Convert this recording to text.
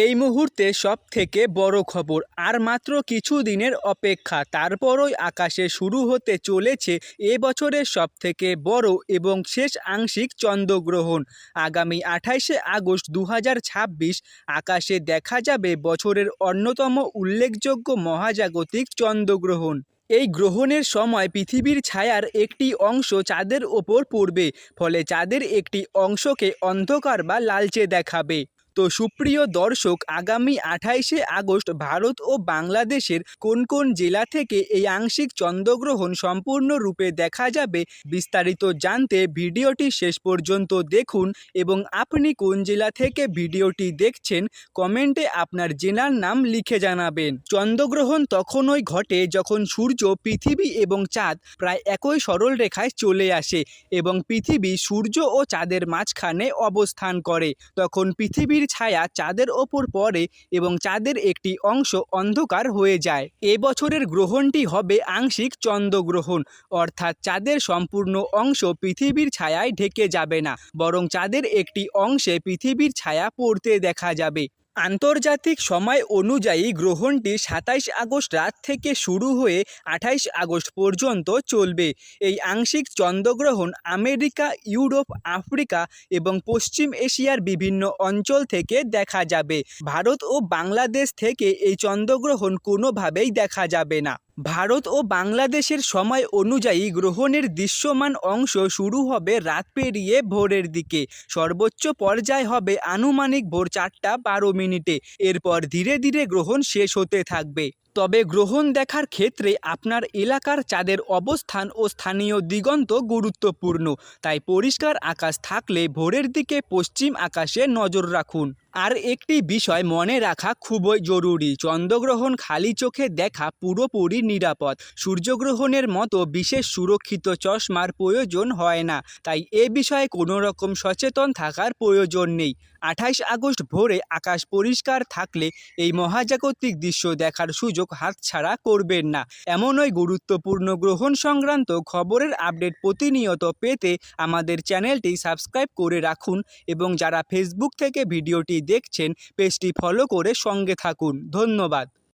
এই মুহূর্তে সবথেকে বড় খবর, আর মাত্র কিছু দিনের অপেক্ষা, তারপরই আকাশে শুরু হতে চলেছে এবছরের সবথেকে বড় এবং শেষ আংশিক চন্দ্রগ্রহণ। আগামী 28শে আগস্ট 2026 আকাশে দেখা যাবে বছরের অন্যতম উল্লেখযোগ্য মহাজাগতিক চন্দ্রগ্রহণ। এই গ্রহণের সময় পৃথিবীর ছায়ার একটি অংশ চাঁদের ওপর পড়বে, ফলে চাঁদের একটি অংশকে অন্ধকার বা লালচে দেখাবে। তো সুপ্রিয় দর্শক, আগামী 28শে আগস্ট ভারত ও বাংলাদেশের কোন কোন জেলা থেকে এই আংশিক চন্দ্রগ্রহণ সম্পূর্ণরূপে দেখা যাবে, বিস্তারিত জানতে ভিডিওটি শেষ পর্যন্ত দেখুন। এবং আপনি কোন জেলা থেকে ভিডিওটি দেখছেন কমেন্টে আপনার জেলার নাম লিখে জানাবেন। চন্দ্রগ্রহণ তখনই ঘটে যখন সূর্য, পৃথিবী এবং চাঁদ প্রায় একই সরল রেখায় চলে আসে এবং পৃথিবী সূর্য ও চাঁদের মাঝখানে অবস্থান করে। তখন পৃথিবীর ছায়া চাঁদের ওপর পড়ে এবং চাঁদের একটি অংশ অন্ধকার হয়ে যায়। এবছরের গ্রহণটি হবে আংশিক চন্দ্রগ্রহণ, অর্থাৎ চাঁদের সম্পূর্ণ অংশ পৃথিবীর ছায়ায় ঢেকে যাবে না, বরং চাঁদের একটি অংশে পৃথিবীর ছায়া পড়তে দেখা যাবে। আন্তর্জাতিক সময় অনুযায়ী গ্রহণটি 27 আগস্ট রাত থেকে শুরু হয়ে 28 আগস্ট পর্যন্ত চলবে। এই আংশিক চন্দ্রগ্রহণ আমেরিকা, ইউরোপ, আফ্রিকা এবং পশ্চিম এশিয়ার বিভিন্ন অঞ্চল থেকে দেখা যাবে। ভারত ও বাংলাদেশ থেকে এই চন্দ্রগ্রহণ কোনোভাবেই দেখা যাবে না। ভারত ও বাংলাদেশের সময় অনুযায়ী গ্রহণের দৃশ্যমান অংশ শুরু হবে রাত পেরিয়ে ভোরের দিকে। সর্বোচ্চ পর্যায় হবে আনুমানিক ভোর 4টা 12 মিনিটে। এরপর ধীরে ধীরে গ্রহণ শেষ হতে থাকবে। তবে গ্রহণ দেখার ক্ষেত্রে আপনার এলাকার চাঁদের অবস্থান ও স্থানীয় দিগন্ত গুরুত্বপূর্ণ, তাই পরিষ্কার আকাশ থাকলে ভোরের দিকে পশ্চিম আকাশে নজর রাখুন। আর একটি বিষয় মনে রাখা খুবই জরুরি, চন্দ্রগ্রহণ খালি চোখে দেখা পুরোপুরি নিরাপদ। সূর্যগ্রহণের মতো বিশেষ সুরক্ষিত চশমার প্রয়োজন হয় না, তাই এ বিষয়ে কোনো রকম সচেতন থাকার প্রয়োজন নেই। 28 আগস্ট ভোরে আকাশ পরিষ্কার থাকলে এই মহাজাগতিক দৃশ্য দেখার সুযোগ হাতছাড়া করবেন না। এমনই গুরুত্বপূর্ণ গ্রহণ সংক্রান্ত খবরের আপডেট প্রতিনিয়ত পেতে আমাদের চ্যানেলটি সাবস্ক্রাইব করে রাখুন এবং যারা ফেসবুক থেকে ভিডিওটি দেখছেন পেজটি ফলো করে সঙ্গে থাকুন। ধন্যবাদ।